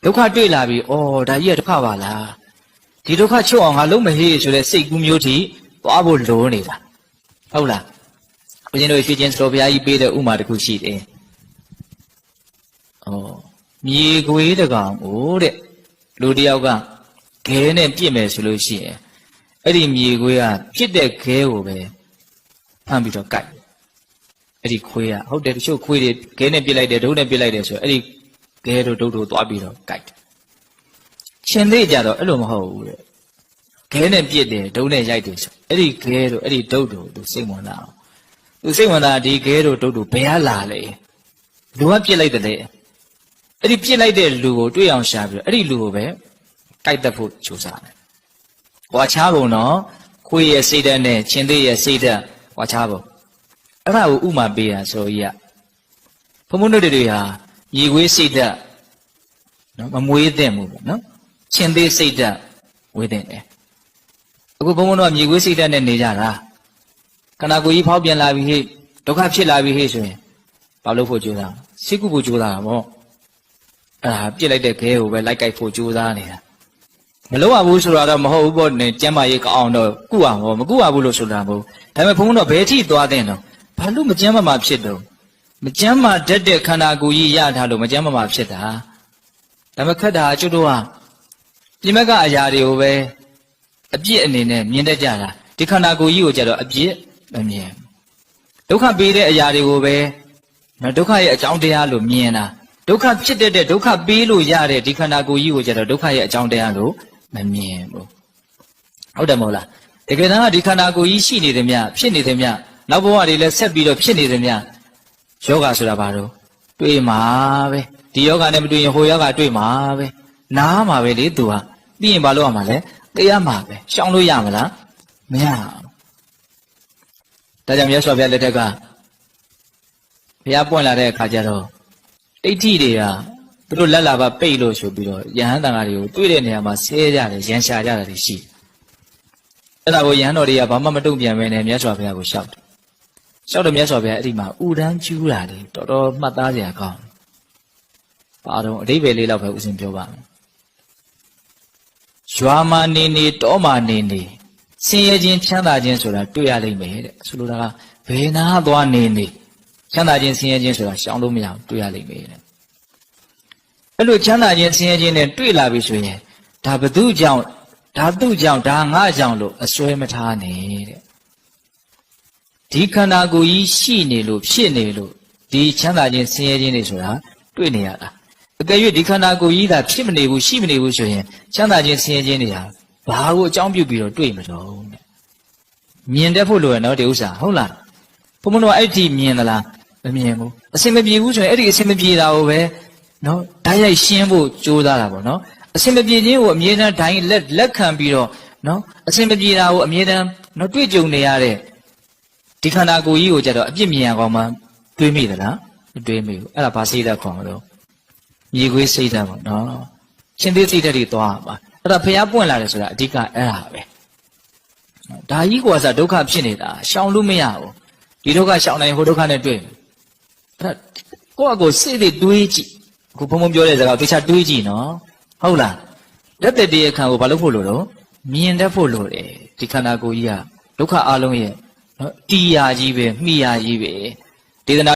ဒုက္ခတွေ့လာပြီဒါကြီးကဒုက္ခပါလားဒီဒုက္ခချုပ်အောင်ငါလုံးမဟေးဆိုတဲ့စိတ်ကူးမျိုးထိသွားဖို့လိုနေတာဟုတ်လားဦးဇင်းတို့ရွှေကျင်စတော်ဘုရားကြီးပေးတဲ့ဥမာတစ်ခုရှိတယ်မြေခွေးတကောင်တဲ့လူတယောက်ကခဲနဲ့ပြစ်မယ်ဆိုလို့ရှိရင်အဲ့ဒီမြေခွေးကပြစ်တဲ့ခဲကိုပဲဖမ်းပြီးတော့ကိုက်အဲ့ဒီခွေးကဟုတ်တယ်တချို့ခွေးတွေခဲနဲ့ပြစ်လိုက်တယ်ဒုတ်နဲ့ပြစ်လိုက်တယ်ဆိုအဲ့ဒီခဲတို့ဒုတ်တို့သွားပြီးတော့ကိုက်တယ်ရှင်သေးကြတော့အဲ့လိုမဟုတ်ဘူးတဲ့ခဲနဲ့ပြစ်တယ်ဒုတ်နဲ့ရိုက်တယ်ဆိုအဲ့ဒီခဲတို့အဲ့ဒီဒုတ်တို့သူစိတ်ဝင်တာသူစိတ်ဝင်တာဒီခဲတို့ဒုတ်တို့ဘယ်ကလာလဲလူကပြစ်လိုက်တယ်လေအဲ့ဒီပြစ်လိုက်တဲ့လူကိုတွေ့အောင်ရှာပြီးတော့အဲ့ဒီလူကိုပဲကိုက်တတ်ဖို့ကြိုးစားတယ်ဝါချားပုံတော့ခွေးရဲ့စိတ်ဓာတ်နဲ့ရှင်သေးရဲ့စိတ်ဓာတ်ဝါချားပုံအဲ့ဒါကိုဥမာပေးတာဆိုကြီးကဘုံဘုံတို့တွေဟာရေခွေးစိတ်ဓာတ်နော်မမွေးသင့်ဘူးပေါ့နော်ရှင်သေးစိတ်ဓာတ်ဝေးသင့်တယ်အခုဘုံဘုံတို့ကမြေခွေးစိတ်ဓာတ်နဲ့နေကြတာခန္ဓာကိုယ်ကြီးဖောက်ပြန်လာပြီဟဲ့ဒုက္ခဖြစ်လာပြီဟဲ့ဆိုရင်ဘာလို့ဖို့ကြိုးစားစိတ်ကုဖို့ကြိုးစားတာပေါ့အဲ့ဒါပြစ်လိုက်တဲ့ခဲကိုပဲလိုက်ကြိုက်ဖို့ကြိုးစားနေတာမလုံးဝဘူးဆိုတာတော့မဟုတ်ဘူးပေါ့နဲ့ကျမ်းမာရေးကောင်းတော့ကုအောင်မကုရဘူးလို့ဆိုတာမဟုတ်ဒါပေမဲ့ဘုန်းတော်ဘယ်ထိသွားတဲ့တော့ဘာလို့မကျမ်းမာဖြစ်တော့မကျမ်းမာတတ်တဲ့ခန္ဓာကိုယ်ကြီးရထားလို့မကျမ်းမာဖြစ်တာဒါပေမဲ့ခက်တာကျွတ်တော့ပြင်မကအရာတွေကိုပဲအပြစ်အနေနဲ့မြင်တတ်ကြတာဒီခန္ဓာကိုယ်ကြီးကိုကြတော့အပြစ်မမြင်ဒုက္ခပေးတဲ့အရာတွေကိုပဲဒုက္ခရဲ့အကြောင်းတရားလို့မြင်တာဒုက္ခဖြစ်တဲ့ဒုက္ခပေးလို့ရတဲ့ဒီခန္ဓာကိုယ်ကြီးကိုကြတော့ဒုက္ခရဲ့အကြောင်းတရားလို့မမြင်ဘူးဟုတ်တယ်မဟုတ်လားတကယ်တမ်းကဒီခန္ဓာကိုယ်ကြီးရှိနေတယ်မြဖြစ်နေတယ်မြနောက်ဘဝတွေလည်းဆက်ပြီးတော့ဖြစ်နေတယ်မြယောဂဆိုတာဘာလို့တွေ့မှာပဲဒီယောဂနဲ့မတွေ့ရင်ဟိုယောဂတွေ့မှာပဲနားမှာပဲလေသူကပြီးရင်ဘာလို့ရမှာလဲသိရမှာပဲရှောင်လို့ရမလားမရဒါကြောင့်မြတ်စွာဘုရားလက်ထက်ကဘုရားပွင့်လာတဲ့အခါကျတော့တိဋ္ဌိတွေကသူတို့လက်လာပါပိတ်လို့ဆိုပြီးတော့ယဟန်တန်ဃာတွေကိုတွေ့တဲ့နေရာမှာဆဲကြတယ်ရန်ရှာကြတယ်ရှိအဲ့ဒါကိုယဟန်တော်တွေကဘာမှမတုံ့ပြန်ပဲနဲ့မြတ်စွာဘုရားကိုရှောက်တယ်ရှောက်တော့မြတ်စွာဘုရားအဲ့ဒီမှာဥဒန်းကျူးတာလေတော်တော်မှတ်သားစရာကောင်းဘာတော့အဓိပ္ပာယ်လေးတော့ပဲဥစဉ်ပြောပါမယ်ရွာမှာနေတောမှာနေဆင်းရဲခြင်းချမ်းသာခြင်းဆိုတာတွေ့ရလိမ့်မယ်တဲ့ဆိုလိုတာကဘယ်နာသွားနေချမ်းသာခြင်းဆင်းရဲခြင်းဆိုတာရှောင်လို့မရဘူးတွေ့ရလိမ့်မယ်တဲ့အဲ့လိုချမ်းသာခြင်းဆင်းရဲခြင်းနဲ့တွေ့လာပြီဆိုရင်ဒါဘသူကြောင့်ဒါသူ့ကြောင့်ဒါငါကြောင့်လို့အစွဲမထားနဲ့တဲ့ဒီခန္ဓာကိုယ်ကြီးရှိနေလို့ဖြစ်နေလို့ဒီချမ်းသာခြင်းဆင်းရဲခြင်းတွေဆိုတာတွေ့နေရတာအကယ်၍ဒီခန္ဓာကိုယ်ကြီးသာဖြစ်မနေဘူးရှိမနေဘူးဆိုရင်ချမ်းသာခြင်းဆင်းရဲခြင်းတွေဟာဘာကိုအကြောင်းပြုပြီးတော့တွေ့မလို့တဲ့မြင်တတ်ဖို့လိုရနော်ဒီဥစ္စာဟုတ်လားဘုံဘုံတို့အဲ့ဒီမြင်သလားမမြင်ဘူးအစင်မပြေဘူးဆိုရင်အဲ့ဒီအစင်မပြေတာကိုပဲနော်ဓာတ်ရိုက်ရှင်းဖို့ကြိုးစားတာပေါ့နော်အစင်မပြေခြင်းကိုအမြဲတမ်းဒိုင်းလက်ခံပြီးတော့နော်အစင်မပြေတာကိုအမြဲတမ်းနော်တွေ့ကြုံနေရတဲ့ဒီခန္ဓာကိုယ်ကြီးကိုကြတော့အပြစ်မြင်ရကောင်းမှတွေးမိသလားမတွေးမိဘူးအဲ့ဒါဘာစိတ်ဓာတ်ခေါ်မလို့မြေခွေးစိတ်ဓာတ်ပေါ့နော်ရှင်သေးစိတ်ဓာတ်တွေသွားပါအဲ့ဒါဖျားပွင့်လာတယ်ဆိုတာအဓိကအဲ့ဒါပဲဒါကြီးကစားဒုက္ခဖြစ်နေတာရှောင်လို့မရဘူးဒီဒုက္ခရှောင်နိုင်ဟိုဒုက္ခနဲ့တွေ့အဲ့ဒါကိုယ့်အကိုစိတ်တွေတွေးကြည့်အခုဘုံဘုံပြောတဲ့စကားကိုတခြားတွေးကြည့်နော်ဟုတ်လားလက်သက်တည်းအခါကိုဘာလို့ဖို့လို့တော့မြင်တတ်ဖို့လို့တယ်ဒီခန္ဓာကိုယ်ကြီးကဒုက္ခအလုံးရဲ့နော်တီးရာကြီးပဲမှီရာကြီးပဲဒေသနာ